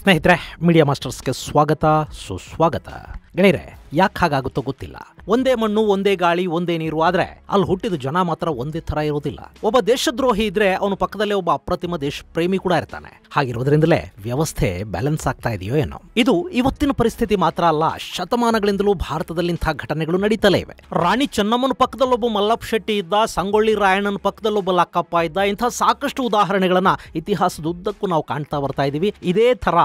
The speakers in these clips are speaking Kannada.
ಸ್ನೇಹಿತರೆ, ಮೀಡಿಯಾ ಮಾಸ್ಟರ್ಸ್ಗೆ ಸ್ವಾಗತ ಸುಸ್ವಾಗತ. ಗೆಳೆಯರೆ, ಯಾಕೆ ಹಾಗಾಗುತ್ತೋ ಗೊತ್ತಿಲ್ಲ. ಒಂದೇ ಮಣ್ಣು, ಒಂದೇ ಗಾಳಿ, ಒಂದೇ ನೀರು, ಆದ್ರೆ ಅಲ್ಲಿ ಹುಟ್ಟಿದ ಜನ ಮಾತ್ರ ಒಂದೇ ತರ ಇರೋದಿಲ್ಲ. ಒಬ್ಬ ದೇಶದ್ರೋಹಿ ಇದ್ರೆ ಅವನ ಪಕ್ಕದಲ್ಲೇ ಒಬ್ಬ ಅಪ್ರತಿಮ ದೇಶ ಪ್ರೇಮಿ ಕೂಡ ಇರ್ತಾನೆ. ಹಾಗಿರೋದ್ರಿಂದಲೇ ವ್ಯವಸ್ಥೆ ಬ್ಯಾಲೆನ್ಸ್ ಆಗ್ತಾ ಇದೆಯೋ ಏನೋ. ಇದು ಇವತ್ತಿನ ಪರಿಸ್ಥಿತಿ ಮಾತ್ರ ಅಲ್ಲ, ಶತಮಾನಗಳಿಂದಲೂ ಭಾರತದಲ್ಲಿ ಇಂಥ ಘಟನೆಗಳು ನಡೀತಲೇ ಇವೆ. ರಾಣಿ ಚೆನ್ನಮ್ಮನ ಪಕ್ಕದಲ್ಲೊಬ್ಬ ಮಲ್ಲಪ್ಪ ಶೆಟ್ಟಿ ಇದ್ದ, ಸಂಗೊಳ್ಳಿ ರಾಯಣ್ಣನ ಪಕ್ಕದಲ್ಲೊಬ್ಬ ಲಕ್ಕಪ್ಪ ಇದ್ದ. ಇಂಥ ಸಾಕಷ್ಟು ಉದಾಹರಣೆಗಳನ್ನ ಇತಿಹಾಸದುದ್ದಕ್ಕೂ ನಾವು ಕಾಣ್ತಾ ಬರ್ತಾ ಇದೀವಿ. ಇದೇ ತರ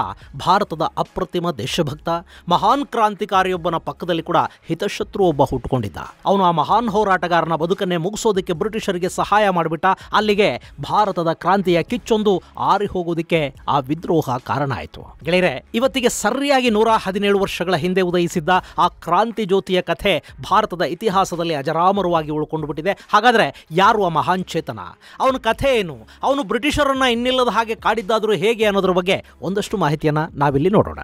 ಭಾರತದ ಅಪ್ರತಿಮ ದೇಶಭಕ್ತ ಮಹಾನ್ ಕ್ರಾಂತಿಕಾರಿಯೊಬ್ಬನ ಪಕ್ಕದಲ್ಲಿ ಕೂಡ ಹಿತಶತ್ರು ಒಬ್ಬ ಹುಟ್ಟುಕೊಂಡಿದ್ದ. ಅವನು ಆ ಮಹಾನ್ ಹೋರಾಟಗಾರನ ಬದುಕನ್ನೇ ಮುಗಿಸೋದಕ್ಕೆ ಬ್ರಿಟಿಷರಿಗೆ ಸಹಾಯ ಮಾಡಿಬಿಟ್ಟ. ಅಲ್ಲಿಗೆ ಭಾರತದ ಕ್ರಾಂತಿಯ ಕಿಚ್ಚೊಂದು ಆರಿ ಹೋಗೋದಕ್ಕೆ ಆ ವಿದ್ರೋಹ ಕಾರಣ ಆಯಿತು. ಗೆಳೆಯರೆ, ಇವತ್ತಿಗೆ ಸರಿಯಾಗಿ 117 ವರ್ಷಗಳ ಹಿಂದೆ ಉದಯಿಸಿದ್ದ ಆ ಕ್ರಾಂತಿ ಜ್ಯೋತಿಯ ಕಥೆ ಭಾರತದ ಇತಿಹಾಸದಲ್ಲಿ ಅಜರಾಮರವಾಗಿ ಉಳ್ಕೊಂಡು ಬಿಟ್ಟಿದೆ. ಹಾಗಾದ್ರೆ ಯಾರು ಆ ಮಹಾನ್ ಚೇತನ? ಅವನ ಕಥೆ ಏನು? ಅವನು ಬ್ರಿಟಿಷರನ್ನ ಇನ್ನಿಲ್ಲದ ಹಾಗೆ ಕಾಡಿದ್ದಾದರೂ ಹೇಗೆ ಅನ್ನೋದ್ರ ಬಗ್ಗೆ ಒಂದಷ್ಟು ಮಾಹಿತಿಯನ್ನ ನಾವಿಲ್ಲಿ ನೋಡೋಣ.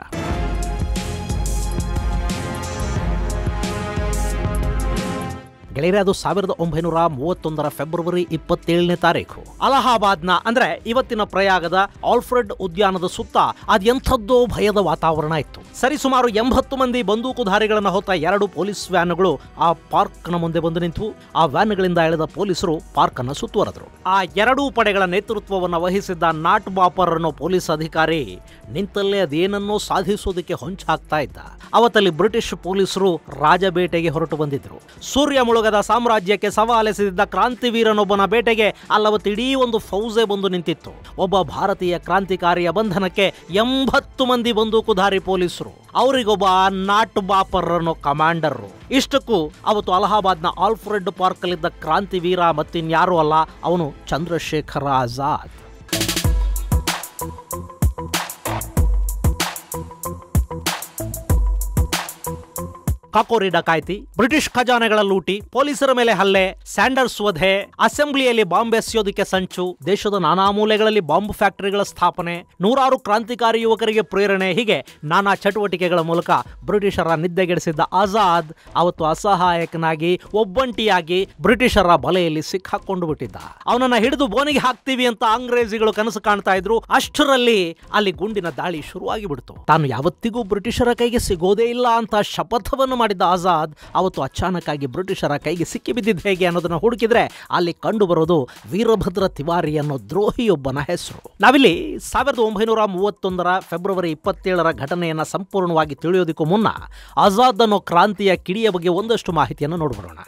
ಗೆಳೆಯರೆ, ಅದು 1931 ಫೆಬ್ರವರಿ 27ನೇ ತಾರೀಕು ಅಲಹಾಬಾದ್ನ ಅಂದ್ರೆ ಇವತ್ತಿನ ಪ್ರಯಾಗದ ಆಲ್ಫ್ರೆಡ್ ಉದ್ಯಾನದ ಸುತ್ತ ಅದೆಂಥದ್ದೋ ಭಯದ ವಾತಾವರಣ ಇತ್ತು. ಸರಿಸುಮಾರು 80 ಮಂದಿ ಬಂದೂಕುಧಾರಿಗಳನ್ನು ಹೊತ್ತ 2 ಪೊಲೀಸ್ ವ್ಯಾನ್ಗಳು ಆ ಪಾರ್ಕ್ನ ಮುಂದೆ ಬಂದು ನಿಂತು. ಆ ವ್ಯಾನ್ಗಳಿಂದ ಎಳೆದ ಪೊಲೀಸರು ಪಾರ್ಕ್ ಅನ್ನು ಸುತ್ತುವರೆದರು. ಆ 2 ಪಡೆಗಳ ನೇತೃತ್ವವನ್ನು ವಹಿಸಿದ್ದ ನಾಟ್ ಬಾಪರ್ ಅನ್ನೋ ಪೊಲೀಸ್ ಅಧಿಕಾರಿ ನಿಂತಲ್ಲೇ ಅದೇನನ್ನೋ ಸಾಧಿಸೋದಕ್ಕೆ ಹೊಂಚಾಗ್ತಾ ಇದ್ದ. ಅವತ್ತಲ್ಲಿ ಬ್ರಿಟಿಷ್ ಪೊಲೀಸರು ರಾಜಬೇಟೆಗೆ ಹೊರಟು ಬಂದಿದ್ರು. ಸೂರ್ಯ ಮುಳುಗದ ಸಾಮ್ರಾಜ್ಯಕ್ಕೆ ಸವಾಲೆಸೆದಿದ್ದ ಕ್ರಾಂತಿವೀರನೊಬ್ಬನ ಬೇಟೆಗೆ ಅಲ್ಲವತ್ತಿಡೀ ಒಂದು ಫೌಜೆ ಬಂದು ನಿಂತಿತ್ತು. ಒಬ್ಬ ಭಾರತೀಯ ಕ್ರಾಂತಿಕಾರಿಯ ಬಂಧನಕ್ಕೆ 80 ಮಂದಿ ಬಂದೂಕುಧಾರಿ ಪೊಲೀಸರು, ಅವರಿಗೊಬ್ಬ ನಾಟ್ ಬಾಪರ್ ಅನ್ನೋ ಕಮಾಂಡರ್. ಇಷ್ಟಕ್ಕೂ ಅವತ್ತು ಅಲಹಾಬಾದ್ನ ಆಲ್ಫ್ರೆಡ್ ಪಾರ್ಕ್ ಅಲ್ಲಿದ್ದ ಕ್ರಾಂತಿವೀರ ಮತ್ತಿನ್ಯಾರೂ ಅಲ್ಲ, ಅವನು ಚಂದ್ರಶೇಖರ ಆಜಾದ್. ಕಾಕೋರಿ ಡಕಾಯಿತಿ, ಬ್ರಿಟಿಷ್ ಖಜಾನೆಗಳ ಲೂಟಿ, ಪೊಲೀಸರ ಮೇಲೆ ಹಲ್ಲೆ, ಸ್ಯಾಂಡರ್ಸ್ ವಧೆ, ಅಸೆಂಬ್ಲಿಯಲ್ಲಿ ಬಾಂಬ್ ಎಸೆಯೋದಕ್ಕೆ ಸಂಚು, ದೇಶದ ನಾನಾ ಮೂಲೆಗಳಲ್ಲಿ ಬಾಂಬ್ ಫ್ಯಾಕ್ಟರಿಗಳ ಸ್ಥಾಪನೆ, 100 ಕ್ರಾಂತಿಕಾರಿ ಯುವಕರಿಗೆ ಪ್ರೇರಣೆ, ಹೀಗೆ ನಾನಾ ಚಟುವಟಿಕೆಗಳ ಮೂಲಕ ಬ್ರಿಟಿಷರ ನಿದ್ದೆಗೆಡಿಸಿದ್ದ ಆಜಾದ್ ಅವತ್ತು ಅಸಹಾಯಕನಾಗಿ ಒಬ್ಬಂಟಿಯಾಗಿ ಬ್ರಿಟಿಷರ ಬಲೆಯಲ್ಲಿ ಸಿಕ್ಕಾಕೊಂಡು ಬಿಟ್ಟಿದ್ದ. ಅವನನ್ನ ಹಿಡಿದು ಬೋನಿಗೆ ಹಾಕ್ತೀವಿ ಅಂತ ಅಂಗ್ರೇಜಿಗಳು ಕನಸು ಕಾಣ್ತಾ ಇದ್ರು. ಅಷ್ಟರಲ್ಲಿ ಅಲ್ಲಿ ಗುಂಡಿನ ದಾಳಿ ಶುರುವಾಗಿ ಬಿಡ್ತು. ತಾನು ಯಾವತ್ತಿಗೂ ಬ್ರಿಟಿಷರ ಕೈಗೆ ಸಿಗೋದೇ ಇಲ್ಲ ಅಂತ ಶಪಥವನ್ನು ಮಾಡಿದ್ದ ಆಜಾದ್ ಅವತ್ತು ಅಚಾನಕ್ ಆಗಿ ಬ್ರಿಟಿಷರ ಕೈಗೆ ಸಿಕ್ಕಿ ಬಿದ್ದಿದ್ದು ಹೇಗೆ ಅನ್ನೋದನ್ನ ಹುಡುಕಿದ್ರೆ ಅಲ್ಲಿ ಕಂಡು ಬರೋದು ವೀರಭದ್ರ ತಿವಾರಿ ಅನ್ನೋ ದ್ರೋಹಿಯೊಬ್ಬನ ಹೆಸರು. ನಾವಿಲ್ಲಿ 1931 ಫೆಬ್ರವರಿ 27 ಘಟನೆಯನ್ನ ಸಂಪೂರ್ಣವಾಗಿ ತಿಳಿಯೋದಕ್ಕೂ ಮುನ್ನ ಆಜಾದ್ ಅನ್ನೋ ಕ್ರಾಂತಿಯ ಕಿಡಿಯ ಬಗ್ಗೆ ಒಂದಷ್ಟು ಮಾಹಿತಿಯನ್ನು ನೋಡ್ಬರೋಣ.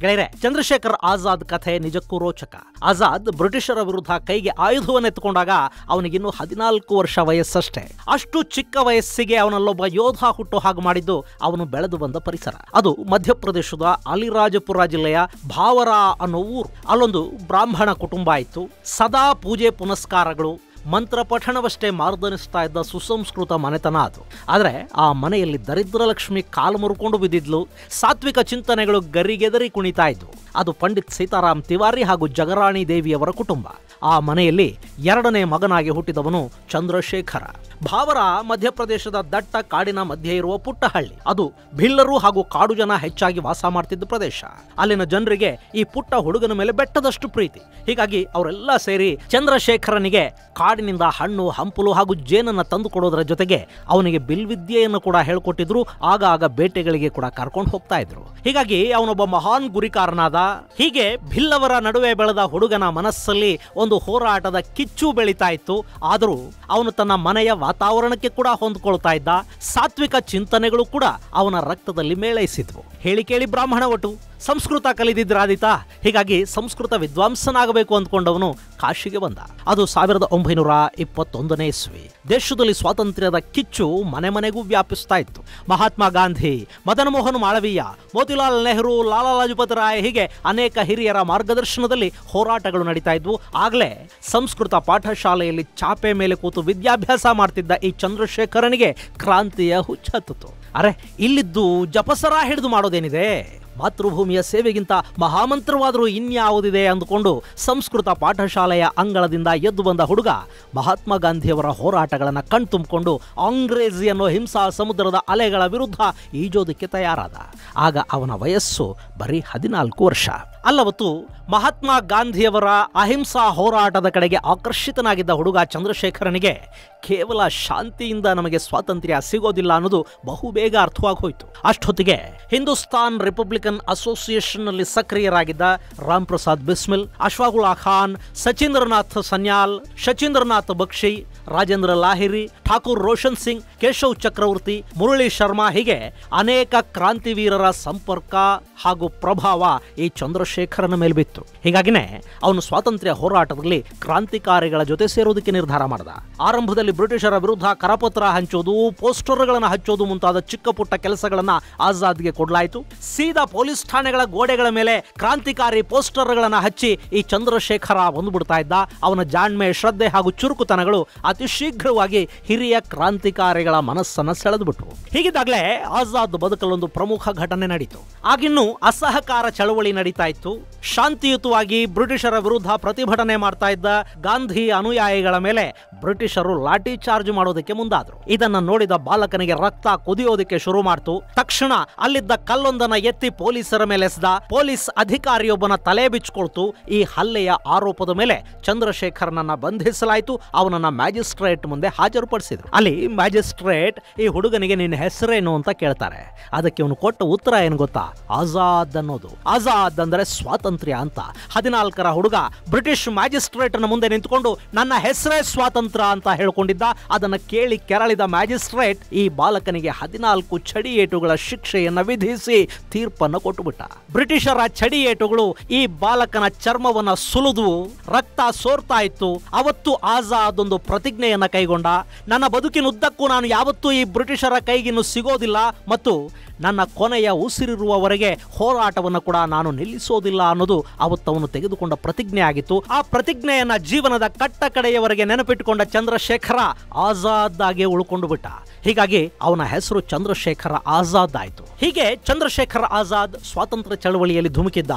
ಗೆಳೆಯರೆ, ಚಂದ್ರಶೇಖರ್ ಆಜಾದ್ ಕಥೆ ನಿಜಕ್ಕೂ ರೋಚಕ. ಆಜಾದ್ ಬ್ರಿಟಿಷರ ವಿರುದ್ಧ ಕೈಗೆ ಆಯುಧವನ್ನೆತ್ತುಕೊಂಡಾಗ ಅವನಿಗಿನ್ನೂ 14 ವರ್ಷ ವಯಸ್ಸಷ್ಟೇ. ಅಷ್ಟು ಚಿಕ್ಕ ವಯಸ್ಸಿಗೆ ಅವನಲ್ಲೊಬ್ಬ ಯೋಧ ಹುಟ್ಟು ಹಾಗೆ ಮಾಡಿದ್ದು ಅವನು ಬೆಳೆದು ಬಂದ ಪರಿಸರ. ಅದು ಮಧ್ಯಪ್ರದೇಶದ ಅಲಿರಾಜಪುರ ಜಿಲ್ಲೆಯ ಭಾವರಾ ಅನ್ನೋ ಊರು. ಅಲ್ಲೊಂದು ಬ್ರಾಹ್ಮಣ ಕುಟುಂಬ ಇತ್ತು. ಸದಾ ಪೂಜೆ ಪುನಸ್ಕಾರಗಳು, ಮಂತ್ರ ಪಠಣವಷ್ಟೇ ಮಾರ್ದನಿಸ್ತಾ ಇದ್ದ ಸುಸಂಸ್ಕೃತ ಮನೆತನ ಅದು. ಆದರೆ ಆ ಮನೆಯಲ್ಲಿ ದರಿದ್ರ ಲಕ್ಷ್ಮಿ ಕಾಲು ಮುರುಕೊಂಡು ಬಿದ್ದಿದ್ಲು. ಸಾತ್ವಿಕ ಚಿಂತನೆಗಳು ಗರಿಗೆದರಿ ಕುಣಿತಾ ಇದ್ವು. ಅದು ಪಂಡಿತ್ ಸೀತಾರಾಮ್ ತಿವಾರಿ ಹಾಗೂ ಜಗರಾಣಿ ದೇವಿಯವರ ಕುಟುಂಬ. ಆ ಮನೆಯಲ್ಲಿ 2ನೇ ಮಗನಾಗಿ ಹುಟ್ಟಿದವನು ಚಂದ್ರಶೇಖರ. ಭಾವರ ಮಧ್ಯಪ್ರದೇಶದ ದಟ್ಟ ಕಾಡಿನ ಮಧ್ಯೆ ಇರುವ ಪುಟ್ಟ ಹಳ್ಳಿ. ಅದು ಭಿಲ್ಲರು ಹಾಗೂ ಕಾಡು ಜನ ಹೆಚ್ಚಾಗಿ ವಾಸ ಮಾಡ್ತಿದ್ದ ಪ್ರದೇಶ. ಅಲ್ಲಿನ ಜನರಿಗೆ ಈ ಪುಟ್ಟ ಹುಡುಗನ ಮೇಲೆ ಬೆಟ್ಟದಷ್ಟು ಪ್ರೀತಿ. ಹೀಗಾಗಿ ಅವರೆಲ್ಲ ಸೇರಿ ಚಂದ್ರಶೇಖರನಿಗೆ ಕಾಡಿನಿಂದ ಹಣ್ಣು, ಹಂಪಲು ಹಾಗೂ ಜೇನನ್ನ ತಂದು ಕೊಡೋದರ ಜೊತೆಗೆ ಅವನಿಗೆ ಬಿಲ್ವಿದ್ಯೆಯನ್ನು ಕೂಡ ಹೇಳ್ಕೊಟ್ಟಿದ್ರು. ಆಗಾಗ ಬೇಟೆಗಳಿಗೆ ಕೂಡ ಕರ್ಕೊಂಡು ಹೋಗ್ತಾ ಇದ್ರು. ಹೀಗಾಗಿ ಅವನೊಬ್ಬ ಮಹಾನ್ ಗುರಿಕಾರನಾದ. ಹೀಗೆ ಭಿಲ್ಲವರ ನಡುವೆ ಬೆಳೆದ ಹುಡುಗನ ಮನಸ್ಸಲ್ಲಿ ಒಂದು ಹೋರಾಟದ ಕಿಚ್ಚು ಬೆಳೀತಾ ಇತ್ತು. ಆದರೂ ಅವನು ತನ್ನ ಮನೆಯ ವಾತಾವರಣಕ್ಕೆ ಕೂಡ ಹೊಂದ್ಕೊಳ್ತಾ ಇದ್ದ. ಸಾತ್ವಿಕ ಚಿಂತನೆಗಳು ಕೂಡ ಅವನ ರಕ್ತದಲ್ಲಿ ಮೇಳೈಸಿದ್ವು. ಹೇಳಿ ಕೇಳಿ ಬ್ರಾಹ್ಮಣ ಒಟ್ಟು ಸಂಸ್ಕೃತ ಕಲಿದಿದ್ರಾದಿತಾ. ಹೀಗಾಗಿ ಸಂಸ್ಕೃತ ವಿದ್ವಾಂಸನಾಗಬೇಕು ಅಂದ್ಕೊಂಡವನು ಕಾಶಿಗೆ ಬಂದ. ಅದು 1921ನೇ ಇಸ್ವಿ. ದೇಶದಲ್ಲಿ ಸ್ವಾತಂತ್ರ್ಯದ ಕಿಚ್ಚು ಮನೆ ಮನೆಗೂ ವ್ಯಾಪಿಸ್ತಾ ಇತ್ತು. ಮಹಾತ್ಮ ಗಾಂಧಿ, ಮದನ್ ಮೋಹನ್ ಮಾಳವೀಯ, ಮೋತಿಲಾಲ್ ನೆಹರು, ಲಾಲಾ ಲಜಪತ್ ರಾಯ್, ಹೀಗೆ ಅನೇಕ ಹಿರಿಯರ ಮಾರ್ಗದರ್ಶನದಲ್ಲಿ ಹೋರಾಟಗಳು ನಡೀತಾ ಇದ್ವು. ಆಗ್ಲೇ ಸಂಸ್ಕೃತ ಪಾಠಶಾಲೆಯಲ್ಲಿ ಚಾಪೆ ಮೇಲೆ ಕೂತು ವಿದ್ಯಾಭ್ಯಾಸ ಮಾಡ್ತಿದ್ದ ಈ ಚಂದ್ರಶೇಖರನಿಗೆ ಕ್ರಾಂತಿಯ ಹುಚ್ಚತ್ತಿತು. ಅರೆ, ಇಲ್ಲಿದ್ದು ಜಪಸರ ಹಿಡಿದು ಮಾಡೋದೇನಿದೆ? ಮಾತೃಭೂಮಿಯ ಸೇವೆಗಿಂತ ಮಹಾಮಂತ್ರವಾದರೂ ಇನ್ಯಾವುದಿದೆ ಅಂದುಕೊಂಡು ಸಂಸ್ಕೃತ ಪಾಠಶಾಲೆಯ ಅಂಗಳದಿಂದ ಎದ್ದು ಬಂದ ಹುಡುಗ ಮಹಾತ್ಮ ಗಾಂಧಿಯವರ ಹೋರಾಟಗಳನ್ನು ಕಣ್ತುಂಬಿಕೊಂಡು ಅಂಗ್ರೇಜಿ ಅನ್ನೋ ಹಿಂಸಾ ಸಮುದ್ರದ ಅಲೆಗಳ ವಿರುದ್ಧ ಈಜೋದಕ್ಕೆ ತಯಾರಾದ. ಆಗ ಅವನ ವಯಸ್ಸು ಬರೀ 14 ವರ್ಷ. ಅಲ್ಲವತ್ತು ಮಹಾತ್ಮ ಗಾಂಧಿಯವರ ಅಹಿಂಸಾ ಹೋರಾಟದ ಕಡೆಗೆ ಆಕರ್ಷಿತನಾಗಿದ್ದ ಹುಡುಗ ಚಂದ್ರಶೇಖರನಿಗೆ ಕೇವಲ ಶಾಂತಿಯಿಂದ ನಮಗೆ ಸ್ವಾತಂತ್ರ್ಯ ಸಿಗೋದಿಲ್ಲ ಅನ್ನೋದು ಬಹುಬೇಗ ಅರ್ಥವಾಗಿ ಹೋಯಿತು. ಅಷ್ಟೊತ್ತಿಗೆ ಹಿಂದೂಸ್ತಾನ್ ರಿಪಬ್ಲಿಕನ್ ಅಸೋಸಿಯೇಷನ್ ನಲ್ಲಿ ಸಕ್ರಿಯರಾಗಿದ್ದ ರಾಮ್ ಪ್ರಸಾದ್ ಬಿಸ್ಮಿಲ್, ಅಶ್ವಾಗುಲ್ಲಾ ಖಾನ್, ಸಚೀಂದ್ರನಾಥ್ ಸನ್ಯಾಲ್, ಶಚೀಂದ್ರನಾಥ್ ಬಕ್ಷಿ, ರಾಜೇಂದ್ರ ಲಾಹಿರಿ, ಠಾಕೂರ್ ರೋಷನ್ ಸಿಂಗ್, ಕೇಶವ್ ಚಕ್ರವರ್ತಿ, ಮುರಳಿ ಶರ್ಮಾ ಹೀಗೆ ಅನೇಕ ಕ್ರಾಂತಿವೀರರ ಸಂಪರ್ಕ ಹಾಗೂ ಪ್ರಭಾವ ಈ ಚಂದ್ರಶೇಖರನ ಮೇಲೆ ಬಿತ್ತು. ಹೀಗಾಗಿನೇ ಅವನು ಸ್ವಾತಂತ್ರ್ಯ ಹೋರಾಟದಲ್ಲಿ ಕ್ರಾಂತಿಕಾರಿಗಳ ಜೊತೆ ಸೇರೋದಕ್ಕೆ ನಿರ್ಧಾರ ಮಾಡಿದ. ಆರಂಭದಲ್ಲಿ ಬ್ರಿಟಿಷರ ವಿರುದ್ಧ ಕರಪತ್ರ ಹಂಚೋದು, ಪೋಸ್ಟರ್ಗಳನ್ನು ಹಚ್ಚೋದು ಮುಂತಾದ ಚಿಕ್ಕ ಪುಟ್ಟ ಕೆಲಸಗಳನ್ನ ಆಜಾದ್ಗೆ ಕೊಡಲಾಯಿತು. ಸೀದಾ ಪೊಲೀಸ್ ಠಾಣೆಗಳ ಗೋಡೆಗಳ ಮೇಲೆ ಕ್ರಾಂತಿಕಾರಿ ಪೋಸ್ಟರ್ಗಳನ್ನು ಹಚ್ಚಿ ಈ ಚಂದ್ರಶೇಖರ ಬಂದುಬಿಡ್ತಾ ಇದ್ದ. ಅವನ ಜಾಣ್ಮೆ, ಶ್ರದ್ಧೆ ಹಾಗೂ ಚುರುಕುತನಗಳು ಅತಿ ಶೀಘ್ರವಾಗಿ ಹಿರಿಯ ಕ್ರಾಂತಿಕಾರಿಗಳ ಮನಸ್ಸನ್ನು ಸೆಳೆದುಬಿಟ್ರು. ಹೀಗಿದ್ದಾಗಲೇ ಆಜಾದ್ ಬದುಕಲ್ಲೊಂದು ಪ್ರಮುಖ ಘಟನೆ ನಡೀತು. ಆಗಿನ್ನೂ ಅಸಹಕಾರ ಚಳವಳಿ ನಡೀತಾ ಇತ್ತು. ಶಾಂತಿಯುತವಾಗಿ ಬ್ರಿಟಿಷರ ವಿರುದ್ಧ ಪ್ರತಿಭಟನೆ ಮಾಡ್ತಾ ಇದ್ದ ಗಾಂಧಿ ಅನುಯಾಯಿಗಳ ಮೇಲೆ ಬ್ರಿಟಿಷರು ಲಾಠಿ ಚಾರ್ಜ್ ಮಾಡೋದಕ್ಕೆ ಮುಂದಾದ್ರು. ಇದನ್ನ ನೋಡಿದ ಬಾಲಕನಿಗೆ ರಕ್ತ ಕುದಿಯೋದಕ್ಕೆ ಶುರು ಮಾಡ್ತು. ತಕ್ಷಣ ಅಲ್ಲಿದ್ದ ಕಲ್ಲೊಂದನ್ನ ಎತ್ತಿ ಪೊಲೀಸರ ಮೇಲೆ ಎಸೆದ. ಪೊಲೀಸ್ ಅಧಿಕಾರಿಯೊಬ್ಬನ ತಲೆ ಬಿಚ್ಚಿಕೊಳ್ತು. ಈ ಹಲ್ಲೆಯ ಆರೋಪದ ಮೇಲೆ ಚಂದ್ರಶೇಖರನನ್ನ ಬಂಧಿಸಲಾಯಿತು. ಅವನನ್ನ ಮ್ಯಾಜಿಸ್ಟ್ರೇಟ್ ಮುಂದೆ ಹಾಜರುಪಡಿಸಿದ್ರು. ಅಲ್ಲಿ ಮ್ಯಾಜಿಸ್ಟ್ರೇಟ್ ಈ ಹುಡುಗನಿಗೆ ನಿನ್ನ ಹೆಸರೇನು ಅಂತ ಕೇಳ್ತಾರೆ. ಅದಕ್ಕೆ ಅವನು ಕೊಟ್ಟ ಉತ್ತರ ಏನು ಗೊತ್ತಾ? ಆಜಾದ್ ಅನ್ನೋದು. ಆಜಾದ್ ಅಂದ್ರೆ ಸ್ವಾತಂತ್ರ್ಯ ಅಂತ. 14ರ ಹುಡುಗ ಬ್ರಿಟಿಷ್ ಮ್ಯಾಜಿಸ್ಟ್ರೇಟ್ ನ ಮುಂದೆ ನಿಂತುಕೊಂಡು ನನ್ನ ಹೆಸರೇ ಸ್ವಾತಂತ್ರ್ಯ ಅಂತ ಹೇಳ್ಕೊಂಡಿದ್ದ. ಅದನ್ನ ಕೇಳಿ ಕೆರಳಿದ ಮ್ಯಾಜಿಸ್ಟ್ರೇಟ್ ಈ ಬಾಲಕನಿಗೆ 14 ಚಡಿಯೇಟುಗಳ ಶಿಕ್ಷೆಯನ್ನ ವಿಧಿಸಿ ತೀರ್ಪನ್ನು ಕೊಟ್ಟುಬಿಟ್ಟ. ಬ್ರಿಟಿಷರ ಚಡಿಯೇಟುಗಳು ಈ ಬಾಲಕನ ಚರ್ಮವನ್ನ ಸುಲಿದು ರಕ್ತ ಸೋರ್ತಾ ಇತ್ತು. ಅವತ್ತು ಆಜಾದ್ ಒಂದು ಪ್ರತಿಜ್ಞೆಯನ್ನ ಕೈಗೊಂಡ. ನನ್ನ ಬದುಕಿನುದ್ದಕ್ಕೂ ನಾನು ಯಾವತ್ತೂ ಈ ಬ್ರಿಟಿಷರ ಕೈಗಿನ್ನು ಸಿಗೋದಿಲ್ಲ ಮತ್ತು ನನ್ನ ಕೊನೆಯ ಉಸಿರಿರುವವರೆಗೆ ಹೋರಾಟವನ್ನು ಕೂಡ ನಾನು ನಿಲ್ಲಿಸೋದಿಲ್ಲ ಅನ್ನೋದು ಅವತ್ತವನು ತೆಗೆದುಕೊಂಡ ಪ್ರತಿಜ್ಞೆ ಆಗಿತ್ತು. ಆ ಪ್ರತಿಜ್ಞೆಯನ್ನ ಜೀವನದ ಕಟ್ಟ ಕಡೆಯವರೆಗೆ ನೆನಪಿಟ್ಟುಕೊಂಡ ಚಂದ್ರಶೇಖರ ಆಜಾದ್ ಆಗಿ ಉಳ್ಕೊಂಡು ಬಿಟ್ಟ. ಹೀಗಾಗಿ ಅವನ ಹೆಸರು ಚಂದ್ರಶೇಖರ ಆಜಾದ್ ಆಯಿತು. ಹೀಗೆ ಚಂದ್ರಶೇಖರ ಆಜಾದ್ ಸ್ವಾತಂತ್ರ್ಯ ಚಳವಳಿಯಲ್ಲಿ ಧುಮುಕಿದ್ದ.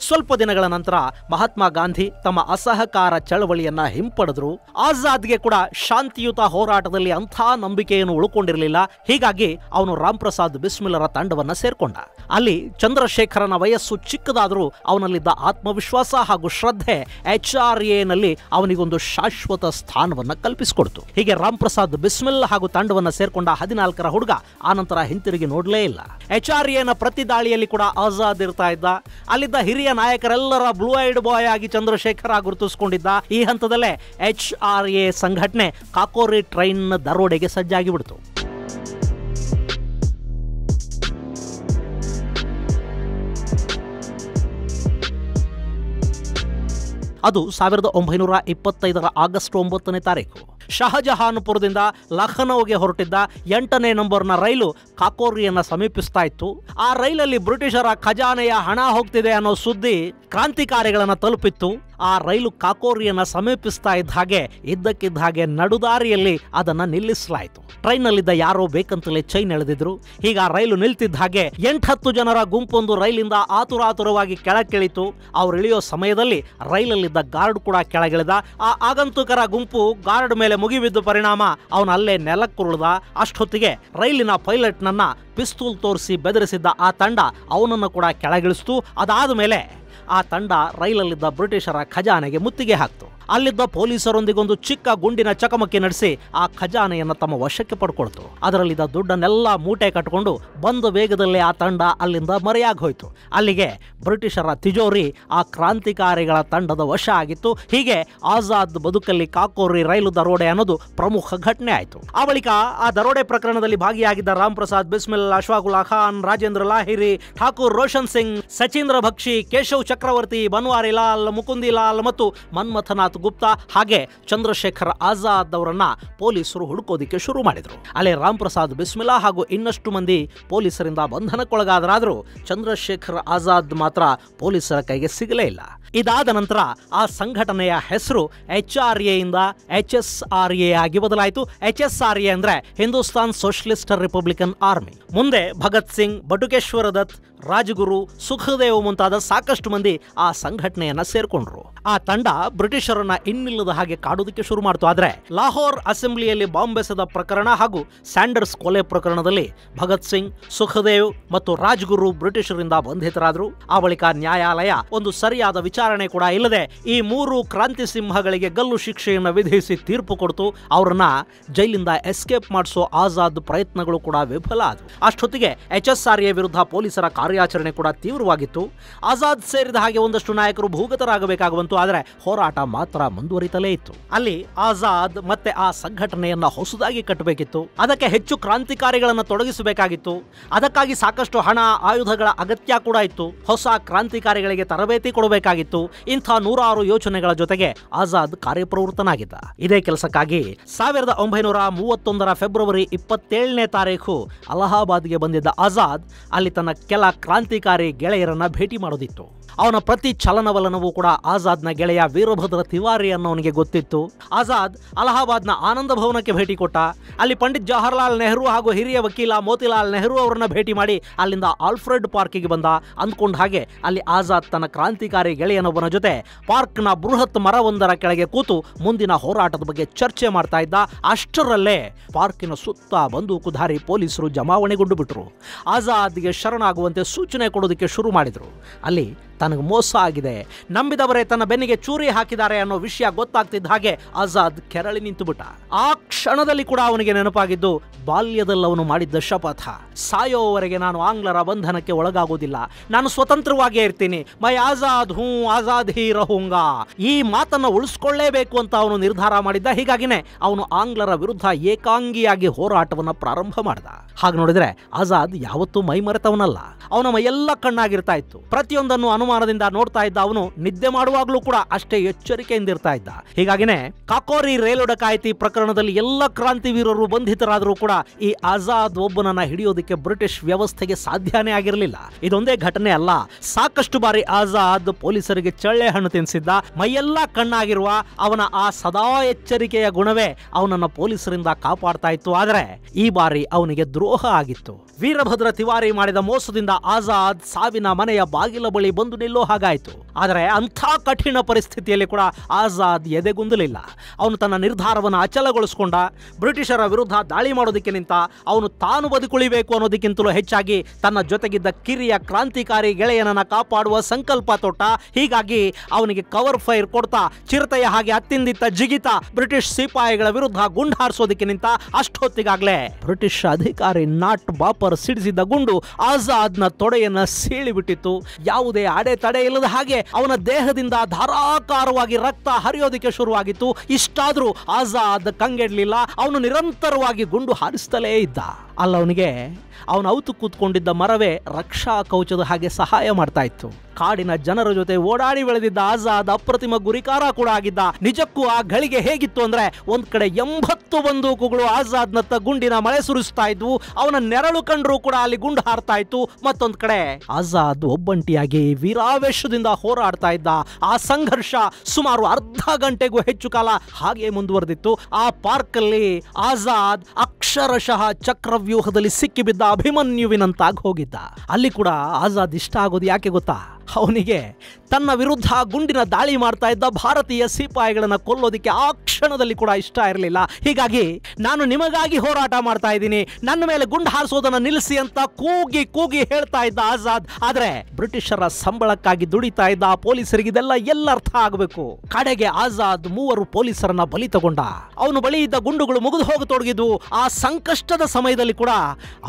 ಸ್ವಲ್ಪ ದಿನಗಳ ನಂತರ ಮಹಾತ್ಮ ಗಾಂಧಿ ತಮ್ಮ ಅಸಹಕಾರ ಚಳವಳಿಯನ್ನ ಹಿಂಪಡೆದ್ರು. ಆಜಾದ್ಗೆ ಕೂಡ ಶಾಂತಿಯುತ ಹೋರಾಟದಲ್ಲಿ ಅಂಥ ನಂಬಿಕೆಯನ್ನು ಉಳ್ಕೊಂಡಿರಲಿಲ್ಲ. ಹೀಗಾಗಿ ಅವನು ರಾಮ್ ಪ್ರಸಾದ್ ಬಿಸ್ಮಿಲರ ತಂಡವನ್ನ ಸೇರ್ಕೊಂಡ. ಅಲ್ಲಿ ಚಂದ್ರಶೇಖರನ ವಯಸ್ಸು ಚಿಕ್ಕದಾದರೂ ಅವನಲ್ಲಿದ್ದ ಆತ್ಮವಿಶ್ವಾಸ ಹಾಗೂ ಶ್ರದ್ಧೆ HRA ನಲ್ಲಿ ಅವನಿಗೊಂದು ಶಾಶ್ವತ ಸ್ಥಾನವನ್ನ ಕಲ್ಪಿಸಿಕೊಡ್ತು. ಹೀಗೆ ರಾಮ್ ಪ್ರಸಾದ್ ಬಿಸ್ಮಿಲ್ ಹಾಗೂ ತಂಡವನ್ನ ಸೇರ್ಕೊಂಡ 14ರ ಹುಡುಗ ಆನಂತರ ಹಿಂತಿರುಗಿ ನೋಡಲೇ ಇಲ್ಲ. HRA ನ ಪ್ರತಿ ದಾಳಿಯಲ್ಲಿ ಕೂಡ ಆಜಾದ್ ಇರ್ತಾ ಇದ್ದ. ಅಲ್ಲಿದ್ದ ಹಿರಿಯ ನಾಯಕರೆಲ್ಲರ ಬ್ಲೂ ಐಡ್ ಬಾಯ್ ಆಗಿ ಚಂದ್ರಶೇಖರ ಗುರುತಿಸಿಕೊಂಡಿದ್ದ. ಈ ಹಂತದಲ್ಲೇ HRA ಸಂಘಟನೆ ಕಾಕೋರಿ ಟ್ರೈನ್ ದರೋಡೆಗೆ ಸಜ್ಜಾಗಿ ಬಿಡ್ತು. ಅದು 1925ರ ಆಗಸ್ಟ್ 9ನೇ ತಾರೀಕು. ಶಹಜಹಾನ್ಪುರದಿಂದ ಲಖನೌಗೆ ಹೊರಟಿದ್ದ 8ನೇ ನಂಬರ್ನ ರೈಲು ಕಾಕೋರಿಯನ್ನ ಸಮೀಪಿಸ್ತಾ ಇತ್ತು. ಆ ರೈಲಲ್ಲಿ ಬ್ರಿಟಿಷರ ಖಜಾನೆಯ ಹಣ ಹೋಗ್ತಿದೆ ಅನ್ನೋ ಸುದ್ದಿ ಕ್ರಾಂತಿಕಾರಿಗಳನ್ನ ತಲುಪಿತ್ತು. ಆ ರೈಲು ಕಾಕೋರಿಯನ್ನ ಸಮೀಪಿಸ್ತಾ ಇದ್ದ ಹಾಗೆ ಇದ್ದಕ್ಕಿದ್ದ ಹಾಗೆ ನಡುದಾರಿಯಲ್ಲಿ ಅದನ್ನ ನಿಲ್ಲಿಸಲಾಯಿತು. ಟ್ರೈನ್ನಲ್ಲಿದ್ದ ಯಾರೋ ಬೇಕಂತಲೇ ಚೈನ್ ಎಳೆದಿದ್ರು. ಹೀಗ ರೈಲು ನಿಲ್ತಿದ್ದ ಹಾಗೆ 8-10 ಜನರ ಗುಂಪೊಂದು ರೈಲಿಂದ ಆತುರಾತುರವಾಗಿ ಕೆಳಗಿಳಿತು. ಅವ್ರು ಇಳಿಯೋ ಸಮಯದಲ್ಲಿ ರೈಲಲ್ಲಿದ್ದ ಗಾರ್ಡ್ ಕೂಡ ಕೆಳಗಿಳಿದ. ಆ ಆಗಂತುಕರ ಗುಂಪು ಗಾರ್ಡ್ ಮೇಲೆ ಮುಗಿಬಿದ್ದ ಪರಿಣಾಮ ಅವನು ಅಲ್ಲೇ ನೆಲಕ್ಕುರುಳಿದ. ಅಷ್ಟೊತ್ತಿಗೆ ರೈಲಿನ ಪೈಲಟ್ ನನ್ನ ಪಿಸ್ತೂಲ್ ತೋರಿಸಿ ಬೆದರಿಸಿದ್ದ ಆ ತಂಡ ಅವನನ್ನು ಕೂಡ ಕೆಳಗಿಳಿಸ್ತು. ಅದಾದ ಮೇಲೆ ಆ ತಂಡ ರೈಲಲ್ಲಿದ್ದ ಬ್ರಿಟಿಷರ ಖಜಾನೆಗೆ ಮುತ್ತಿಗೆ ಹಾಕ್ತು. ಅಲ್ಲಿದ್ದ ಪೊಲೀಸರೊಂದಿಗೊಂದು ಚಿಕ್ಕ ಗುಂಡಿನ ಚಕಮಕಿ ನಡೆಸಿ ಆ ಖಜಾನೆಯನ್ನು ತಮ್ಮ ವಶಕ್ಕೆ ಪಡ್ಕೊಳ್ತು. ಅದರಲ್ಲಿದ್ದ ದುಡ್ಡನ್ನೆಲ್ಲ ಮೂಟೆ ಕಟ್ಟಿಕೊಂಡು ಬಂದ ವೇಗದಲ್ಲೇ ಆ ತಂಡ ಅಲ್ಲಿಂದ ಮರೆಯಾಗಿ ಹೋಯಿತು. ಅಲ್ಲಿಗೆ ಬ್ರಿಟಿಷರ ತಿಜೋರಿ ಆ ಕ್ರಾಂತಿಕಾರಿಗಳ ತಂಡದ ವಶ ಆಗಿತ್ತು. ಹೀಗೆ ಆಜಾದ್ ಬದುಕಲ್ಲಿ ಕಾಕೋರಿ ರೈಲು ದರೋಡೆ ಅನ್ನೋದು ಪ್ರಮುಖ ಘಟನೆ ಆಯಿತು. ಆ ಬಳಿಕ ಆ ದರೋಡೆ ಪ್ರಕರಣದಲ್ಲಿ ಭಾಗಿಯಾಗಿದ್ದ ರಾಮ್ ಪ್ರಸಾದ್ ಬಿಸ್ಮಿಲ್, ಅಶ್ವಾಗುಲ್ಲಾ ಖಾನ್, ರಾಜೇಂದ್ರ ಲಾಹಿರಿ, ಠಾಕೂರ್ ರೋಷನ್ ಸಿಂಗ್, ಸಚೀಂದ್ರ ಬಕ್ಷಿ, ಕೇಶವ್ ಚಕ್ರವರ್ತಿ, ಬನ್ವಾರಿ ಲಾಲ್, ಮುಕುಂದಿ ಲಾಲ್ ಮತ್ತು ಮನ್ಮಥನಾಥ್ ಗುಪ್ತಾ ಹಾಗೆ ಚಂದ್ರಶೇಖರ್ ಆಜಾದ್ ಅವರನ್ನ ಪೊಲೀಸರು ಹುಡುಕೋದಿಕ್ಕೆ ಶುರು ಮಾಡಿದ್ರು. ಅಲ್ಲೇ ರಾಮ್ ಪ್ರಸಾದ್ ಬಿಸ್ಮಿಲ್ಲಾ ಹಾಗೂ ಇನ್ನಷ್ಟು ಮಂದಿ ಪೊಲೀಸರಿಂದ ಬಂಧನಕ್ಕೊಳಗಾದರಾದರೂ ಚಂದ್ರಶೇಖರ್ ಆಜಾದ್ ಮಾತ್ರ ಪೊಲೀಸರ ಕೈಗೆ ಸಿಗಲೇ ಇಲ್ಲ. ಇದಾದ ನಂತರ ಆ ಸಂಘಟನೆಯ ಹೆಸರು HRA ಇಂದ HSRA ಆಗಿ ಬದಲಾಯಿತು. HSRA ಅಂದ್ರೆ ಹಿಂದೂಸ್ತಾನ್ ಸೋಷಲಿಸ್ಟ್ ರಿಪಬ್ಲಿಕನ್ ಆರ್ಮಿ. ಮುಂದೆ ಭಗತ್ ಸಿಂಗ್, ಬಟುಕೇಶ್ವರ ದತ್, ರಾಜಗುರು, ಸುಖದೇವ್ ಮುಂತಾದ ಸಾಕಷ್ಟು ಮಂದಿ ಆ ಸಂಘಟನೆಯನ್ನ ಸೇರ್ಕೊಂಡ್ರು. ಆ ತಂಡ ಬ್ರಿಟಿಷರನ್ನ ಇನ್ನಿಲ್ಲದ ಹಾಗೆ ಕಾಡುವುದಕ್ಕೆ ಶುರು ಮಾಡ್ತು. ಆದ್ರೆ ಲಾಹೋರ್ ಅಸೆಂಬ್ಲಿಯಲ್ಲಿ ಬಾಂಬ್ ಬೆಸೆದ ಪ್ರಕರಣ ಹಾಗೂ ಸ್ಯಾಂಡರ್ಸ್ ಕೊಲೆ ಪ್ರಕರಣದಲ್ಲಿ ಭಗತ್ ಸಿಂಗ್, ಸುಖದೇವ್ ಮತ್ತು ರಾಜ್ಗುರು ಬ್ರಿಟಿಷರಿಂದ ಬಂಧಿತರಾದ್ರು. ಆ ಬಳಿಕ ನ್ಯಾಯಾಲಯ ಒಂದು ಸರಿಯಾದ ವಿಚಾರಣೆ ಕೂಡ ಇಲ್ಲದೆ ಈ 3 ಕ್ರಾಂತಿ ಸಿಂಹಗಳಿಗೆ ಗಲ್ಲು ಶಿಕ್ಷೆಯನ್ನು ವಿಧಿಸಿ ತೀರ್ಪು ಕೊಡ್ತು. ಅವರನ್ನ ಜೈಲಿಂದ ಎಸ್ಕೇಪ್ ಮಾಡಿಸೋ ಆಜಾದ್ ಪ್ರಯತ್ನಗಳು ಕೂಡ ವಿಫಲ ಆದವು. ಅಷ್ಟೊತ್ತಿಗೆ HSRA ವಿರುದ್ಧ ಪೊಲೀಸರ ಕಾರ್ಯಾಚರಣೆ ಕೂಡ ತೀವ್ರವಾಗಿತ್ತು. ಆಜಾದ್ ಸೇರಿದ ಹಾಗೆ ಒಂದಷ್ಟು ನಾಯಕರು ಭೂಗತರಾಗಬೇಕಾಗುವಂತು. ಆದರೆ ಹೋರಾಟ ಮಾತ್ರ ಮುಂದುವರಿತಲೇ ಇತ್ತು. ಅಲ್ಲಿ ಆಜಾದ್ ಮತ್ತೆ ಆ ಸಂಘಟನೆಯನ್ನ ಹೊಸದಾಗಿ ಕಟ್ಟಬೇಕಿತ್ತು. ಅದಕ್ಕೆ ಹೆಚ್ಚು ಕ್ರಾಂತಿಕಾರಿಗಳನ್ನ ತೊಡಗಿಸಬೇಕಾಗಿತ್ತು. ಅದಕ್ಕಾಗಿ ಸಾಕಷ್ಟು ಹಣ, ಆಯುಧಗಳ ಅಗತ್ಯ ಕೂಡ ಇತ್ತು. ಹೊಸ ಕ್ರಾಂತಿಕಾರಿಗಳಿಗೆ ತರಬೇತಿ ಕೊಡಬೇಕಾಗಿತ್ತು. ಇಂಥ 100 ಯೋಚನೆಗಳ ಜೊತೆಗೆ ಆಜಾದ್ ಕಾರ್ಯಪ್ರವೃತ್ತನಾಗಿದ್ದ. ಇದೇ ಕೆಲಸಕ್ಕಾಗಿ 1931 ಫೆಬ್ರವರಿ 27ನೇ ತಾರೀಖು ಅಲಹಾಬಾದ್ಗೆ ಬಂದಿದ್ದ ಆಜಾದ್ ಅಲ್ಲಿ ತನ್ನ ಕೆಲ ಕ್ರಾಂತಿಕಾರಿ ಗೆಳೆಯರನ್ನ ಭೇಟಿ ಮಾಡೋದಿತ್ತು. ಅವನ ಪ್ರತಿ ಚಲನವಲನವೂ ಕೂಡ ಆಜಾದ್ನ ಗೆಳೆಯ ವೀರಭದ್ರ ತಿವಾರಿ ಅನ್ನೋನಿಗೆ ಗೊತ್ತಿತ್ತು. ಆಜಾದ್ ಅಲಹಾಬಾದ್ನ ಆನಂದ ಭವನಕ್ಕೆ ಭೇಟಿ ಕೊಟ್ಟ. ಅಲ್ಲಿ ಪಂಡಿತ್ ಜವಾಹರ್ಲಾಲ್ ನೆಹರು ಹಾಗೂ ಹಿರಿಯ ವಕೀಲ ಮೋತಿಲಾಲ್ ನೆಹರು ಅವರನ್ನ ಭೇಟಿ ಮಾಡಿ ಅಲ್ಲಿಂದ ಆಲ್ಫ್ರೆಡ್ ಪಾರ್ಕಿಗೆ ಬಂದ. ಅಂದ್ಕೊಂಡ ಹಾಗೆ ಅಲ್ಲಿ ಆಜಾದ್ ತನ್ನ ಕ್ರಾಂತಿಕಾರಿ ಗೆಳೆಯನೊಬ್ಬನ ಜೊತೆ ಪಾರ್ಕ್ನ ಬೃಹತ್ ಮರವೊಂದರ ಕೆಳಗೆ ಕೂತು ಮುಂದಿನ ಹೋರಾಟದ ಬಗ್ಗೆ ಚರ್ಚೆ ಮಾಡ್ತಾ ಇದ್ದ. ಅಷ್ಟರಲ್ಲೇ ಪಾರ್ಕಿನ ಸುತ್ತ ಬಂದೂಕುಧಾರಿ ಪೊಲೀಸರು ಜಮಾವಣೆಗೊಂಡು ಬಿಟ್ರು. ಆಜಾದ್ಗೆ ಶರಣಾಗುವಂತೆ ಸೂಚನೆ ಕೊಡೋದಕ್ಕೆ ಶುರು ಮಾಡಿದ್ರು. ಅಲ್ಲಿ ತನಗೆ ಮೋಸ ಆಗಿದೆ, ನಂಬಿದವರೇ ತನ್ನ ಬೆನ್ನಿಗೆ ಚೂರಿ ಹಾಕಿದ್ದಾರೆ ಅನ್ನೋ ವಿಷಯ ಗೊತ್ತಾಗ್ತಿದ್ದ ಹಾಗೆ ಆಜಾದ್ ಕೆರಳಿ ನಿಂತುಬಿಟ್ಟ. ಆ ಕ್ಷಣದಲ್ಲಿ ಕೂಡ ಅವನಿಗೆ ನೆನಪಾಗಿದ್ದು ಬಾಲ್ಯದಲ್ಲಿ ಅವನು ಮಾಡಿದ್ದ ಶಪಥ, ಸಾಯೋವರೆಗೆ ನಾನು ಆಂಗ್ಲರ ಬಂಧನಕ್ಕೆ ಒಳಗಾಗೋದಿಲ್ಲ, ನಾನು ಸ್ವತಂತ್ರವಾಗಿಯೇ ಇರ್ತೀನಿ, ಮೈ ಆಜಾದ್ ಹೂ ಆಜಾದ್ ಹೀ ರಹೂಂಗಾ. ಈ ಮಾತನ್ನು ಉಳಿಸ್ಕೊಳ್ಳೇಬೇಕು ಅಂತ ಅವನು ನಿರ್ಧಾರ ಮಾಡಿದ್ದ. ಹೀಗಾಗಿನೇ ಅವನು ಆಂಗ್ಲರ ವಿರುದ್ಧ ಏಕಾಂಗಿಯಾಗಿ ಹೋರಾಟವನ್ನು ಪ್ರಾರಂಭ ಮಾಡ್ದ. ಹಾಗೆ ನೋಡಿದ್ರೆ ಆಜಾದ್ ಯಾವತ್ತೂ ಮೈ ಮರೆತವನಲ್ಲ. ಅವನ ಮೈಯೆಲ್ಲ ಕಣ್ಣಾಗಿರ್ತಾ ಇತ್ತು. ಪ್ರತಿಯೊಂದನ್ನು ಅನುಮಾನದಿಂದ ನೋಡ್ತಾ ಇದ್ದ. ಅವನು ನಿದ್ದೆ ಮಾಡುವಾಗಲೂ ಕೂಡ ಅಷ್ಟೇ ಎಚ್ಚರಿಕೆಯಿಂದ ಇರ್ತಾ ಇದ್ದ. ಹೀಗಾಗಿನೇ ಕಾಕೋರಿ ರೈಲು ಡಕಾಯಿತಿ ಪ್ರಕರಣದಲ್ಲಿ ಎಲ್ಲ ಕ್ರಾಂತಿವೀರರು ಬಂಧಿತರಾದರೂ ಕೂಡ ಈ ಆಜಾದ್ ಒಬ್ಬನನ್ನ ಹಿಡಿಯೋದಕ್ಕೆ ಬ್ರಿಟಿಷ್ ವ್ಯವಸ್ಥೆಗೆ ಸಾಧ್ಯನೇ ಆಗಿರಲಿಲ್ಲ. ಇದೊಂದೇ ಘಟನೆ ಅಲ್ಲ, ಸಾಕಷ್ಟು ಬಾರಿ ಆಜಾದ್ ಪೊಲೀಸರಿಗೆ ಚಳ್ಳೆ ಹಣ್ಣು ತಿನ್ನಿಸಿದ್ದ. ಮೈಯೆಲ್ಲ ಕಣ್ಣಾಗಿರುವ ಅವನ ಆ ಸದಾ ಎಚ್ಚರಿಕೆಯ ಗುಣವೇ ಅವನನ್ನ ಪೊಲೀಸರಿಂದ ಕಾಪಾಡ್ತಾ ಇತ್ತು. ಆದರೆ ಈ ಬಾರಿ ಅವನಿಗೆ ದ್ರೋಹ ಆಗಿತ್ತು. ವೀರಭದ್ರ ತಿವಾರಿ ಮಾಡಿದ ಮೋಸದಿಂದ ಆಜಾದ್ ಸಾವಿನ ಮನೆಯ ಬಾಗಿಲ ಬಳಿ ಬಂದು ನಿಲ್ಲೋ ಹಾಗಾಯಿತು. ಆದರೆ ಅಂಥ ಕಠಿಣ ಪರಿಸ್ಥಿತಿಯಲ್ಲಿ ಕೂಡ ಆಜಾದ್ ಎದೆಗುಂದಲಿಲ್ಲ. ಅವನು ತನ್ನ ನಿರ್ಧಾರವನ್ನು ಅಚಲಗೊಳಿಸಿಕೊಂಡ. ಬ್ರಿಟಿಷರ ವಿರುದ್ಧ ದಾಳಿ ಮಾಡೋದಕ್ಕೆ ನಿಂತ. ಅವನು ತಾನು ಬದುಕುಳಿಬೇಕು ಅನ್ನೋದಕ್ಕಿಂತಲೂ ಹೆಚ್ಚಾಗಿ ತನ್ನ ಜೊತೆಗಿದ್ದ ಕಿರಿಯ ಕ್ರಾಂತಿಕಾರಿ ಗೆಳೆಯನನ್ನ ಕಾಪಾಡುವ ಸಂಕಲ್ಪ ತೊಟ್ಟ. ಹೀಗಾಗಿ ಅವನಿಗೆ ಕವರ್ ಫೈರ್ ಕೊಡ್ತಾ ಚಿರತೆಯ ಹಾಗೆ ಹತ್ತಿಂದಿತ್ತ ಜಿಗಿತ ಬ್ರಿಟಿಷ್ ಸಿಪಾಯಿಗಳ ವಿರುದ್ಧ ಗುಂಡು ಹಾರಿಸೋದಕ್ಕೆ ನಿಂತ. ಅಷ್ಟೊತ್ತಿಗಾಗಲೇ ಬ್ರಿಟಿಷ್ ಅಧಿಕಾರಿ ನಾಟ್ ಬಾಪರ್ ಸಿಡಿಸಿದ್ದ ಗುಂಡು ಆಜಾದ್ನ ತೊಡೆಯನ್ನ ಸೀಳಿಬಿಟ್ಟಿತ್ತು. ಯಾವುದೇ ಅಡೆತಡೆ ಇಲ್ಲದ ಹಾಗೆ ಅವನ ದೇಹದಿಂದ ಧಾರಾಕಾರವಾಗಿ ರಕ್ತ ಹರಿಯೋದಕ್ಕೆ ಶುರುವಾಗಿತ್ತು. ಇಷ್ಟಾದ್ರೂ ಆಜಾದ್ ಕಂಗೆಡ್ಲಿಲ್ಲ. ಅವನು ನಿರಂತರವಾಗಿ ಗುಂಡು ಹಾರಿಸ್ತಲೇ ಇದ್ದ. ಅಲ್ಲವನಿಗೆ ಅವನು ಔತು ಕೂತ್ಕೊಂಡಿದ್ದ ಮರವೇ ರಕ್ಷಾ ಕವಚದ ಹಾಗೆ ಸಹಾಯ ಮಾಡ್ತಾ ಇತ್ತು. ಕಾಡಿನ ಜನರ ಜೊತೆ ಓಡಾಡಿ ಬೆಳೆದಿದ್ದ ಆಜಾದ್ ಅಪ್ರತಿಮ ಗುರಿಕಾರ ಕೂಡ ಆಗಿದ್ದ. ನಿಜಕ್ಕೂ ಆ ಗಳಿಗೆ ಹೇಗಿತ್ತು ಅಂದ್ರೆ ಒಂದ್ ಕಡೆ 80 ಬಂದೂಕುಗಳು ಆಜಾದ್ನತ್ತ ಗುಂಡಿನ ಮಳೆ ಸುರಿಸ್ತಾ ಇದ್ವು. ಅವನ ನೆರಳು ಕಂಡ್ರೂ ಕೂಡ ಅಲ್ಲಿ ಗುಂಡು ಹಾರ್ತಾ ಇತ್ತು. ಮತ್ತೊಂದ್ ಕಡೆ ಆಜಾದ್ ಒಬ್ಬಂಟಿಯಾಗಿ ವೀರಾವೇಶದಿಂದ ಹೋರಾಡ್ತಾ ಇದ್ದ. ಆ ಸಂಘರ್ಷ ಸುಮಾರು ಅರ್ಧ ಗಂಟೆಗೂ ಹೆಚ್ಚು ಕಾಲ ಹಾಗೆ ಮುಂದುವರೆದಿತ್ತು. ಆ ಪಾರ್ಕ್ ಅಲ್ಲಿ ಆಜಾದ್ ಅಕ್ಷರಶಃ ಚಕ್ರವ್ಯೂಹದಲ್ಲಿ ಸಿಕ್ಕಿಬಿದ್ದ ಅಭಿಮನ್ಯುವಿನಂತಾಗಿ ಹೋಗಿದ್ದ. ಅಲ್ಲಿ ಕೂಡ ಆಜಾದ್ ಇಷ್ಟ ಆಗೋದು ಯಾಕೆ ಗೊತ್ತಾ? ಅವನಿಗೆ ತನ್ನ ವಿರುದ್ಧ ಗುಂಡಿನ ದಾಳಿ ಮಾಡ್ತಾ ಇದ್ದ ಭಾರತೀಯ ಸಿಪಾಯಿಗಳನ್ನ ಕೊಲ್ಲೋದಿಕ್ಕೆ ಆ ಕ್ಷಣದಲ್ಲಿ ಕೂಡ ಇಷ್ಟ ಇರಲಿಲ್ಲ. ಹೀಗಾಗಿ ನಾನು ನಿಮಗಾಗಿ ಹೋರಾಟ ಮಾಡ್ತಾ ಇದ್ದೀನಿ, ನನ್ನ ಮೇಲೆ ಗುಂಡು ಹಾರಿಸೋದನ್ನ ನಿಲ್ಲಿಸಿ ಅಂತ ಕೂಗಿ ಕೂಗಿ ಹೇಳ್ತಾ ಇದ್ದ ಆಜಾದ್. ಆದ್ರೆ ಬ್ರಿಟಿಷರ ಸಂಬಳಕ್ಕಾಗಿ ದುಡಿತಾ ಇದ್ದ ಆ ಪೊಲೀಸರಿಗೆ ಇದೆಲ್ಲ ಎಲ್ಲ ಅರ್ಥ ಆಗಬೇಕು. ಕಡೆಗೆ ಆಜಾದ್ 3 ಪೊಲೀಸರನ್ನ ಬಲಿ ತಗೊಂಡ. ಅವನು ಬಳಿ ಇದ್ದ ಗುಂಡುಗಳು ಮುಗಿದು ಹೋಗತೊಡಗಿದ್ವು. ಆ ಸಂಕಷ್ಟದ ಸಮಯದಲ್ಲಿ ಕೂಡ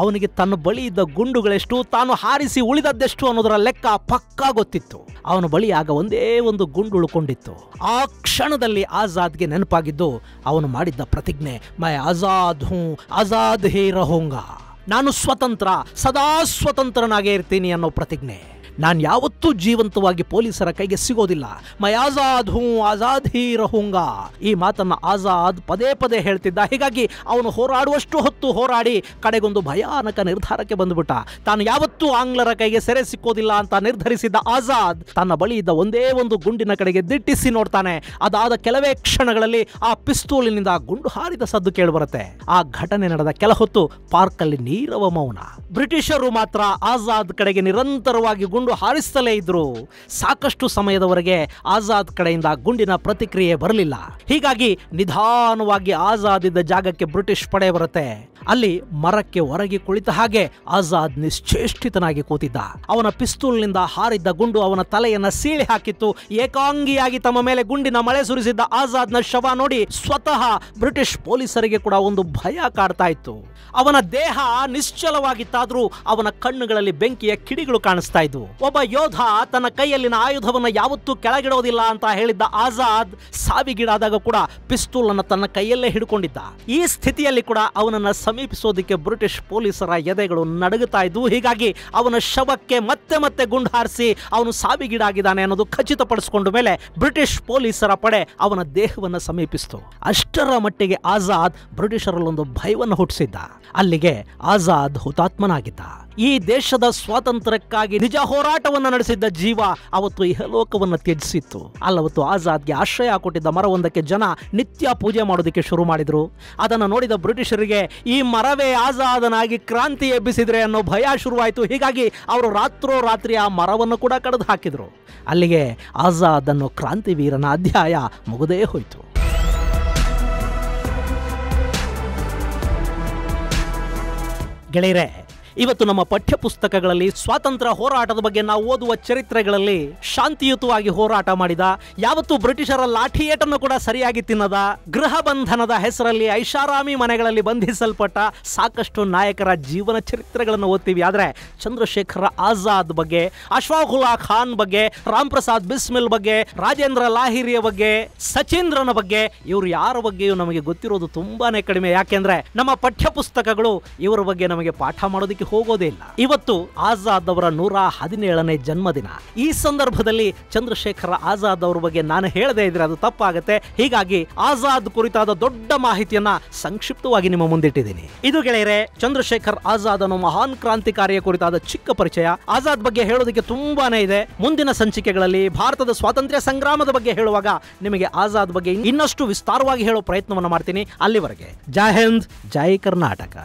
ಅವನಿಗೆ ತನ್ನ ಬಳಿ ಇದ್ದ ಗುಂಡುಗಳೆಷ್ಟು, ತಾನು ಹಾರಿಸಿ ಉಳಿದದ್ದೆಷ್ಟು ಅನ್ನೋದರ ಲೆಕ್ಕ ಪಕ್ಕಾ ಗೊತ್ತಿತ್ತು. ಅವನ ಬಳಿ ಆಗ ಒಂದೇ ಒಂದು ಗುಂಡು ಉಳ್ಕೊಂಡಿತ್ತು. ಆ ಕ್ಷಣದಲ್ಲಿ ಆಜಾದ್ಗೆ ನೆನಪಾಗಿದ್ದು ಅವನು ಮಾಡಿದ್ದ ಪ್ರತಿಜ್ಞೆ, ಮೈ ಆಜಾದ್ ಹೂ ಆಜಾದ್ ಹೀ ರಹೂಂಗಾ. ನಾನು ಸ್ವತಂತ್ರ, ಸದಾ ಸ್ವತಂತ್ರನಾಗೇ ಇರ್ತೀನಿ ಅನ್ನೋ ಪ್ರತಿಜ್ಞೆ. ನಾನು ಯಾವತ್ತೂ ಜೀವಂತವಾಗಿ ಪೊಲೀಸರ ಕೈಗೆ ಸಿಗೋದಿಲ್ಲ. ಮೈ ಆಜಾದ್ ಹೂ ಆಜಾದ್ ಹೀ ರಹೂಂಗಾ. ಈ ಮಾತನ್ನ ಆಜಾದ್ ಪದೇ ಪದೇ ಹೇಳ್ತಿದ್ದ. ಹೀಗಾಗಿ ಅವನು ಹೋರಾಡುವಷ್ಟು ಹೊತ್ತು ಹೋರಾಡಿ ಕಡೆಗೊಂದು ಭಯಾನಕ ನಿರ್ಧಾರಕ್ಕೆ ಬಂದುಬಿಟ್ಟ. ತಾನು ಯಾವತ್ತೂ ಆಂಗ್ಲರ ಕೈಗೆ ಸೆರೆ ಸಿಕ್ಕೋದಿಲ್ಲ ಅಂತ ನಿರ್ಧರಿಸಿದ್ದ ಆಜಾದ್ ತನ್ನ ಬಳಿ ಇದ್ದ ಒಂದೇ ಒಂದು ಗುಂಡಿನ ಕಡೆಗೆ ದಿಟ್ಟಿಸಿ ನೋಡ್ತಾನೆ. ಅದಾದ ಕೆಲವೇ ಕ್ಷಣಗಳಲ್ಲಿ ಆ ಪಿಸ್ತೂಲಿನಿಂದ ಗುಂಡು ಹಾರಿದ ಸದ್ದು ಕೇಳಿಬರುತ್ತೆ. ಆ ಘಟನೆ ನಡೆದ ಕೆಲ ಹೊತ್ತು ಪಾರ್ಕ್ ಅಲ್ಲಿ ನೀರವ ಮೌನ. ಬ್ರಿಟಿಷರು ಮಾತ್ರ ಆಜಾದ್ ಕಡೆಗೆ ನಿರಂತರವಾಗಿ ಗುಂಡು ಹಾರಿಸ್ತಲೇ ಇದ್ರು. ಸಾಕಷ್ಟು ಸಮಯದವರೆಗೆ ಆಜಾದ್ ಕಡೆಯಿಂದ ಗುಂಡಿನ ಪ್ರತಿಕ್ರಿಯೆ ಬರಲಿಲ್ಲ. ಹೀಗಾಗಿ ನಿಧಾನವಾಗಿ ಆಜಾದ್ ಇದ್ದ ಜಾಗಕ್ಕೆ ಬ್ರಿಟಿಷ್ ಪಡೆ ಬರುತ್ತೆ. ಅಲ್ಲಿ ಮರಕ್ಕೆ ಹೊರಗೆ ಕುಳಿತ ಹಾಗೆ ಆಜಾದ್ ನಿಶ್ಚೇಷ್ಟಿತನಾಗಿ ಕೂತಿದ್ದ. ಅವನ ಪಿಸ್ತೂಲ್ನಿಂದ ಹಾರಿದ್ದ ಗುಂಡು ಅವನ ತಲೆಯನ್ನ ಸೀಳಿ ಹಾಕಿತ್ತು. ಏಕಾಂಗಿಯಾಗಿ ತಮ್ಮ ಮೇಲೆ ಗುಂಡಿನ ಮಳೆ ಸುರಿಸಿದ್ದ ಆಜಾದ್ನ ಶವ ನೋಡಿ ಸ್ವತಃ ಬ್ರಿಟಿಷ್ ಪೊಲೀಸರಿಗೆ ಕೂಡ ಒಂದು ಭಯ ಕಾಡ್ತಾ ಇತ್ತು. ಅವನ ದೇಹ ನಿಶ್ಚಲವಾಗಿತ್ತಾದ್ರೂ ಅವನ ಕಣ್ಣುಗಳಲ್ಲಿ ಬೆಂಕಿಯ ಕಿಡಿಗಳು ಕಾಣಿಸ್ತಾ ಇದ್ವು. ಒಬ್ಬ ಯೋಧ ತನ್ನ ಕೈಯಲ್ಲಿನ ಆಯುಧವನ್ನು ಯಾವತ್ತೂ ಕೆಳಗಿಡೋದಿಲ್ಲ ಅಂತ ಹೇಳಿದ್ದ ಆಜಾದ್ ಸಾವಿಗೀಡಾದಾಗ ಕೂಡ ಪಿಸ್ತೂಲ್ ಅನ್ನು ತನ್ನ ಕೈಯಲ್ಲೇ ಹಿಡ್ಕೊಂಡಿದ್ದ. ಈ ಸ್ಥಿತಿಯಲ್ಲಿ ಕೂಡ ಅವನನ್ನ ಸಮೀಪಿಸೋದಕ್ಕೆ ಬ್ರಿಟಿಷ್ ಪೊಲೀಸರ ಎದೆಗಳು ನಡುಗುತ್ತಾ ಇದ್ವು. ಹೀಗಾಗಿ ಅವನ ಶವಕ್ಕೆ ಮತ್ತೆ ಮತ್ತೆ ಗುಂಡು ಹಾರಿಸಿ ಅವನು ಸಾವಿಗೀಡಾಗಿದ್ದಾನೆ ಅನ್ನೋದು ಖಚಿತಪಡಿಸಿಕೊಂಡ ಮೇಲೆ ಬ್ರಿಟಿಷ್ ಪೊಲೀಸರ ಪಡೆ ಅವನ ದೇಹವನ್ನು ಸಮೀಪಿಸಿತು. ಅಷ್ಟರ ಮಟ್ಟಿಗೆ ಆಜಾದ್ ಬ್ರಿಟಿಷರಲ್ಲೊಂದು ಭಯವನ್ನು ಹುಟ್ಟಿಸಿದ್ದ. ಅಲ್ಲಿಗೆ ಆಜಾದ್ ಹುತಾತ್ಮನಾಗಿದ್ದ. ಈ ದೇಶದ ಸ್ವಾತಂತ್ರ್ಯಕ್ಕಾಗಿ ನಿಜ ಹೋರಾಟವನ್ನು ನಡೆಸಿದ್ದ ಜೀವ ಅವತ್ತು ಇಹಲೋಕವನ್ನು ತ್ಯಜಿಸಿತ್ತು. ಅಲ್ಲವತ್ತು ಆಜಾದ್ಗೆ ಆಶ್ರಯ ಕೊಟ್ಟಿದ್ದ ಮರವೊಂದಕ್ಕೆ ಜನ ನಿತ್ಯ ಪೂಜೆ ಮಾಡೋದಕ್ಕೆ ಶುರು ಮಾಡಿದ್ರು. ಅದನ್ನು ನೋಡಿದ ಬ್ರಿಟಿಷರಿಗೆ ಈ ಮರವೇ ಆಜಾದನಾಗಿ ಕ್ರಾಂತಿ ಎಬ್ಬಿಸಿದ್ರೆ ಅನ್ನೋ ಭಯ ಶುರುವಾಯಿತು. ಹೀಗಾಗಿ ಅವರು ರಾತ್ರೋರಾತ್ರಿ ಆ ಮರವನ್ನು ಕೂಡ ಕಡಿದು ಹಾಕಿದ್ರು. ಅಲ್ಲಿಗೆ ಆಜಾದ್ ಅನ್ನೋ ಕ್ರಾಂತಿವೀರನ ಅಧ್ಯಾಯ ಮುಗಿದೇ ಹೋಯಿತು. ಗೆಳೆಯರೇ, ಇವತ್ತು ನಮ್ಮ ಪಠ್ಯಪುಸ್ತಕಗಳಲ್ಲಿ ಸ್ವಾತಂತ್ರ್ಯ ಹೋರಾಟದ ಬಗ್ಗೆ ನಾವು ಓದುವ ಚರಿತ್ರೆಗಳಲ್ಲಿ ಶಾಂತಿಯುತವಾಗಿ ಹೋರಾಟ ಮಾಡಿದ, ಯಾವತ್ತೂ ಬ್ರಿಟಿಷರ ಲಾಠಿ ಏಟನ್ನು ಕೂಡ ಸರಿಯಾಗಿ ತಿನ್ನದ, ಗೃಹ ಬಂಧನದ ಹೆಸರಲ್ಲಿ ಐಷಾರಾಮಿ ಮನೆಗಳಲ್ಲಿ ಬಂಧಿಸಲ್ಪಟ್ಟ ಸಾಕಷ್ಟು ನಾಯಕರ ಜೀವನ ಚರಿತ್ರೆಗಳನ್ನು ಓದ್ತೀವಿ. ಆದರೆ ಚಂದ್ರಶೇಖರ ಆಜಾದ್ ಬಗ್ಗೆ, ಅಶ್ಫಾಕ್ ಉಲ್ಲಾ ಖಾನ್ ಬಗ್ಗೆ, ರಾಮ್ ಪ್ರಸಾದ್ ಬಿಸ್ಮಿಲ್ ಬಗ್ಗೆ, ರಾಜೇಂದ್ರ ಲಾಹಿರಿಯ ಬಗ್ಗೆ, ಸಚೀಂದ್ರನ ಬಗ್ಗೆ, ಇವರು ಯಾರ ಬಗ್ಗೆಯೂ ನಮಗೆ ಗೊತ್ತಿರೋದು ತುಂಬಾನೇ ಕಡಿಮೆ. ಯಾಕೆಂದ್ರೆ ನಮ್ಮ ಪಠ್ಯಪುಸ್ತಕಗಳು ಇವರ ಬಗ್ಗೆ ನಮಗೆ ಪಾಠ ಮಾಡೋದಕ್ಕೆ ಹೋಗೋದೇ ಇಲ್ಲ. ಇವತ್ತು ಆಜಾದ್ ಅವರ 117ನೇ ಜನ್ಮದಿನ. ಈ ಸಂದರ್ಭದಲ್ಲಿ ಚಂದ್ರಶೇಖರ ಆಜಾದ್ ಅವರ ಬಗ್ಗೆ ನಾನು ಹೇಳದೇ ಇದ್ರೆ ಅದು ತಪ್ಪಾಗುತ್ತೆ. ಹೀಗಾಗಿ ಆಜಾದ್ ಕುರಿತಾದ ದೊಡ್ಡ ಮಾಹಿತಿಯನ್ನ ಸಂಕ್ಷಿಪ್ತವಾಗಿ ನಿಮ್ಮ ಮುಂದಿಟ್ಟಿದ್ದೀನಿ. ಇದು ಗೆಳೆಯರೆ ಚಂದ್ರಶೇಖರ್ ಆಜಾದ್ ಅನ್ನೋ ಮಹಾನ್ ಕ್ರಾಂತಿಕಾರಿಯ ಕುರಿತಾದ ಚಿಕ್ಕ ಪರಿಚಯ. ಆಜಾದ್ ಬಗ್ಗೆ ಹೇಳೋದಕ್ಕೆ ತುಂಬಾನೇ ಇದೆ. ಮುಂದಿನ ಸಂಚಿಕೆಗಳಲ್ಲಿ ಭಾರತದ ಸ್ವಾತಂತ್ರ್ಯ ಸಂಗ್ರಾಮದ ಬಗ್ಗೆ ಹೇಳುವಾಗ ನಿಮಗೆ ಆಜಾದ್ ಬಗ್ಗೆ ಇನ್ನಷ್ಟು ವಿಸ್ತಾರವಾಗಿ ಹೇಳೋ ಪ್ರಯತ್ನವನ್ನು ಮಾಡ್ತೀನಿ. ಅಲ್ಲಿವರೆಗೆ ಜೈ ಹಿಂದ್, ಜೈ ಕರ್ನಾಟಕ.